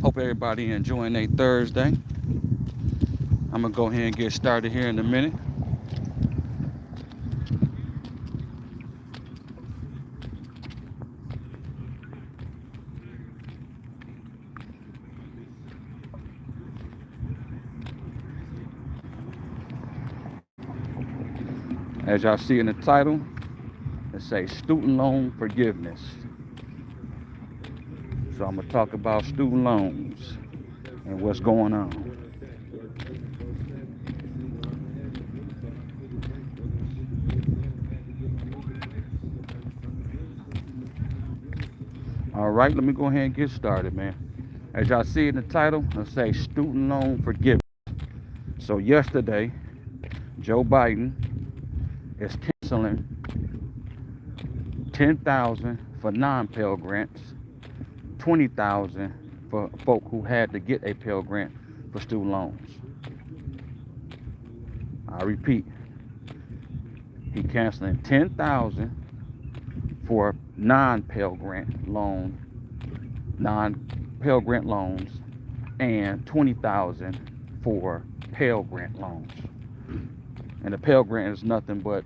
Hope everybody enjoying their Thursday. I'm gonna go ahead and get started here in a minute. As y'all see in the title, it says student loan forgiveness. So I'm gonna talk about student loans and what's going on. All right, let me go ahead and get started, man. As y'all see in the title, it says student loan forgiveness. So yesterday, Joe Biden is canceling 10,000 for non-Pell Grants, 20,000 for folk who had to get a Pell Grant for student loans. I repeat, he canceling 10,000 for non-Pell Grant loans, and 20,000 for Pell Grant loans. And the Pell Grant is nothing but,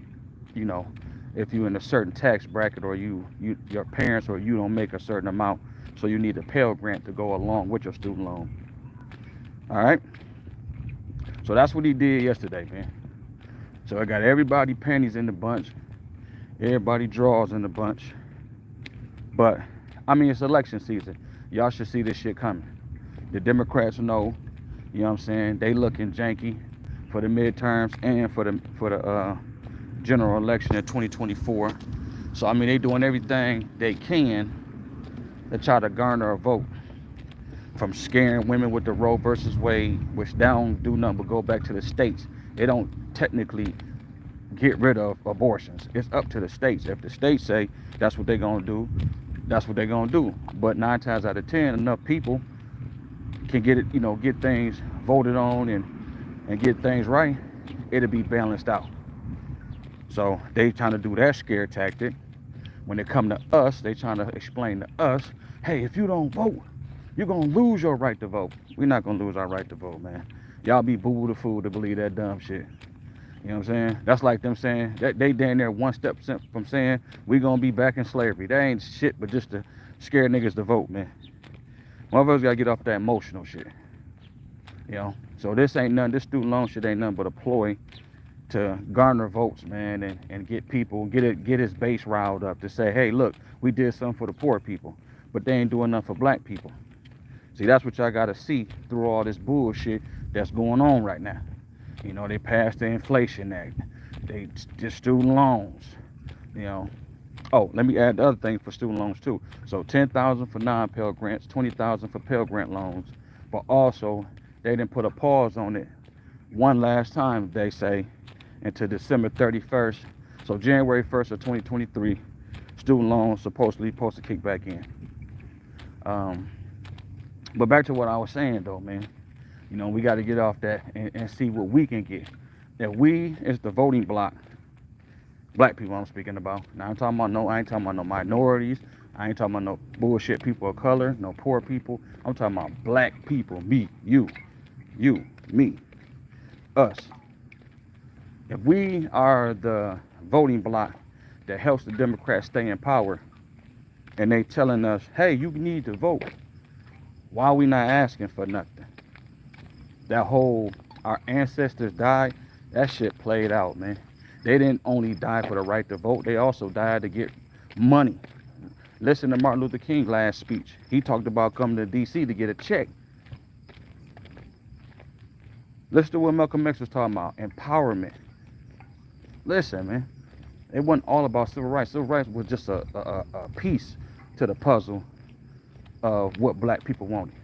you know, if you're in a certain tax bracket or your parents or you don't make a certain amount, so you need a Pell Grant to go along with your student loan. All right. So that's what he did yesterday, man. So I got everybody panties in the bunch, everybody draws in the bunch. But I mean, it's election season. Y'all should see this shit coming. The Democrats know, you know what I'm saying? They looking janky for the midterms and for the general election in 2024. So I mean, they doing everything they can to try to garner a vote. From scaring women with the Roe versus Wade, which they don't do nothing but go back to the states. They don't technically get rid of abortions. It's up to the states. If the states say that's what they're gonna do, that's what they're gonna do. But 9 times out of 10, enough people can get it, you know, get things voted on and get things right, it'll be balanced out. So they trying to do that scare tactic. When they come to us, they trying to explain to us, hey, if you don't vote, you're gonna lose your right to vote. We're not gonna lose our right to vote, man. Y'all be boo the fool to believe that dumb shit. You know what I'm saying? That's like them saying that they down there one step from saying we gonna be back in slavery. That ain't shit but just to scare niggas to vote, man. Motherfuckers gotta get off that emotional shit. You know? So this ain't nothing, this student loan shit ain't nothing but a ploy to garner votes, man, and get people, get his base riled up to say, hey, look, we did something for the poor people, but they ain't doing nothing for black people. See, that's what y'all gotta see through all this bullshit that's going on right now. You know, they passed the Inflation Act. They did student loans. You know. Oh, let me add the other thing for student loans too. So 10,000 for non-Pell Grants, 20,000 for Pell Grant loans. But also, they didn't put a pause on it one last time, they say, until December 31st. So January 1st of 2023, student loans supposed to kick back in. But back to what I was saying though, man. You know, we got to get off that and see what we can get. That we is the voting block. Black people I'm speaking about. Now I ain't talking about no minorities. I ain't talking about no bullshit people of color, no poor people. I'm talking about black people. Me, you, me, us. If we are the voting block that helps the Democrats stay in power, and they telling us, hey, you need to vote, why are we not asking for nothing? That whole our ancestors died, that shit played out, man. They didn't only die for the right to vote, they also died to get money. Listen to Martin Luther King last speech. He talked about coming to DC to get a check. Listen to what Malcolm X was talking about, empowerment. Listen, man, it wasn't all about civil rights. Civil rights was just a piece to the puzzle of what black people wanted.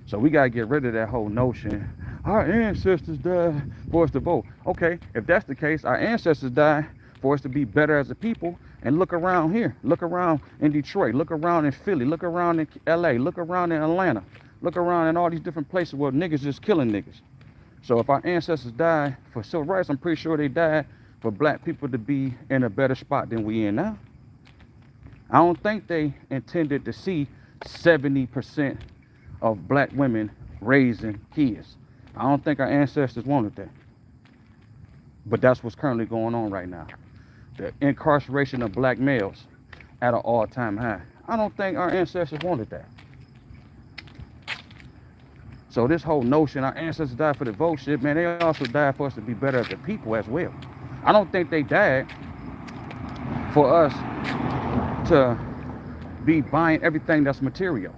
So we gotta get rid of that whole notion, our ancestors died for us to vote. Okay, if that's the case, our ancestors died for us to be better as a people. And look around here, look around in Detroit, look around in Philly, look around in LA, look around in Atlanta, look around in all these different places where niggas just killing niggas. So if our ancestors died for civil rights, I'm pretty sure they died for black people to be in a better spot than we in now. I don't think they intended to see 70% of black women raising kids. I don't think our ancestors wanted that. But that's what's currently going on right now. The incarceration of black males at an all-time high. I don't think our ancestors wanted that. So this whole notion our ancestors died for the vote shit, man, they also died for us to be better as a people as well. I don't think they died for us to be buying everything that's material.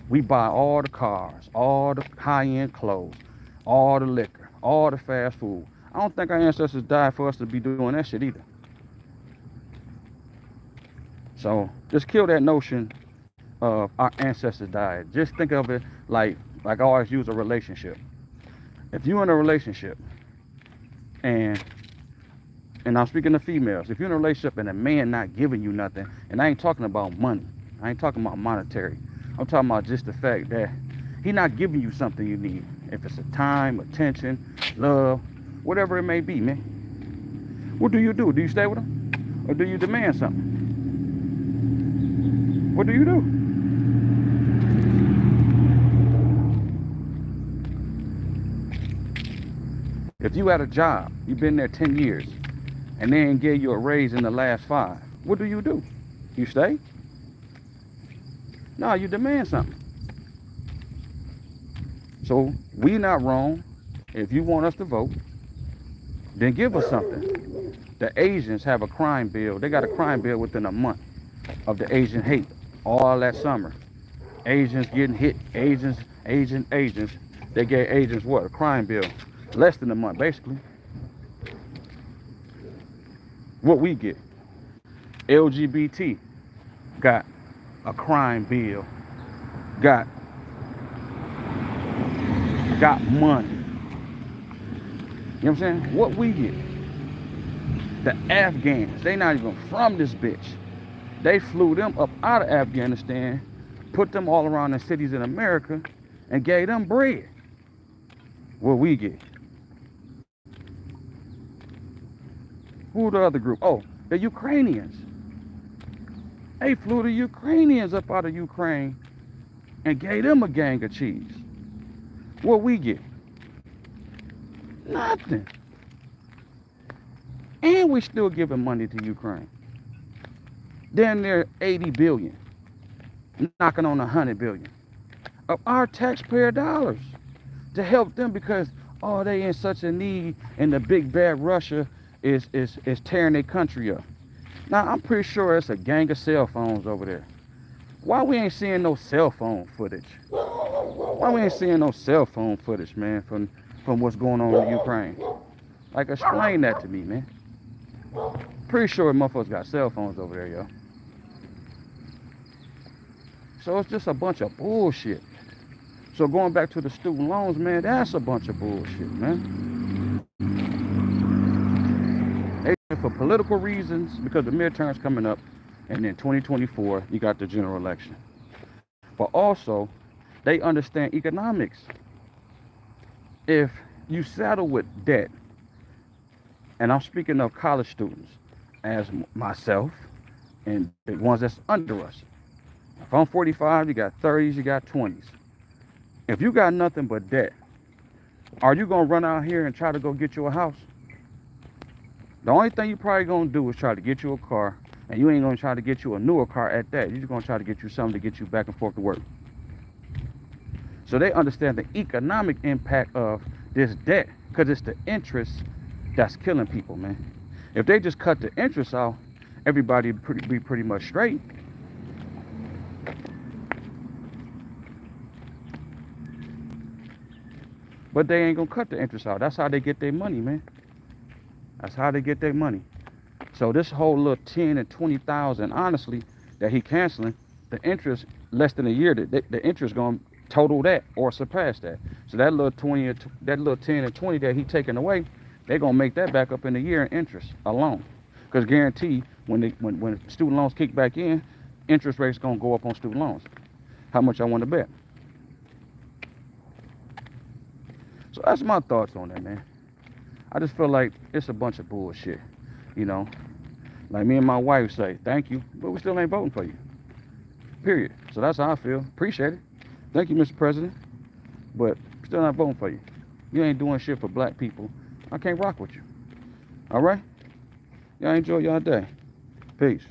We buy all the cars, all the high-end clothes, all the liquor, all the fast food. I don't think our ancestors died for us to be doing that shit either. So just kill that notion of our ancestors died. Just think of it like I always use a relationship. If you're in a relationship and I'm speaking to females, if you're in a relationship and a man not giving you nothing, and I ain't talking about money, I ain't talking about monetary, I'm talking about just the fact that he not giving you something you need. If it's a time, attention, love, whatever it may be, man. What do? Do you stay with him? Or do you demand something? What do you do? If you had a job, you've been there 10 years, and they ain't give you a raise in the last 5, what do? You stay? No, you demand something. So we not wrong. If you want us to vote, then give us something. The Asians have a crime bill. They got a crime bill within a month of the Asian hate all that summer. Asians getting hit, Asians. They gave Asians what? A crime bill. Less than a month, basically. What we get? LGBT got a crime bill. Got money. You know what I'm saying? What we get? The Afghans, they not even from this bitch. They flew them up out of Afghanistan, put them all around the cities in America, and gave them bread. What we get? Who the other group? Oh, the Ukrainians. They flew the Ukrainians up out of Ukraine and gave them a gang of cheese. What we get? Nothing. And we still giving money to Ukraine. Then they're 80 billion, knocking on 100 billion of our taxpayer dollars to help them because, oh, they in such a need and the big bad Russia is tearing their country up. Now, I'm pretty sure it's a gang of cell phones over there. Why we ain't seeing no cell phone footage? Why we ain't seeing no cell phone footage, man, from what's going on in Ukraine? Like, explain that to me, man. Pretty sure motherfuckers got cell phones over there, yo. So it's just a bunch of bullshit. So going back to the student loans, man, that's a bunch of bullshit, man. They for political reasons, because the midterms coming up, and then 2024, you got the general election. But also, they understand economics. If you saddle with debt, and I'm speaking of college students, as myself, and the ones that's under us. If I'm 45, you got 30s, you got 20s. If you got nothing but debt, are you gonna run out here and try to go get you a house? The only thing you probably gonna do is try to get you a car, and you ain't gonna try to get you a newer car at that. You're just gonna try to get you something to get you back and forth to work. So they understand the economic impact of this debt, because it's the interest that's killing people, man. If they just cut the interest off, everybody would be pretty much straight. But they ain't gonna cut the interest out. That's how they get their money, man. That's how they get their money. So this whole little 10 and 20,000, honestly, that he canceling, the interest less than a year, the interest gonna total that or surpass that. So that little 20, that little 10 and 20 that he taking away, they're gonna make that back up in a year in interest alone. Because guarantee when student loans kick back in, interest rates gonna go up on student loans. How much I want to bet? So that's my thoughts on that, man. I just feel like it's a bunch of bullshit, you know. Like me and my wife say, thank you, but we still ain't voting for you. Period. So that's how I feel. Appreciate it. Thank you, Mr. President. But still not voting for you. You ain't doing shit for black people. I can't rock with you. All right? Y'all enjoy y'all day. Peace.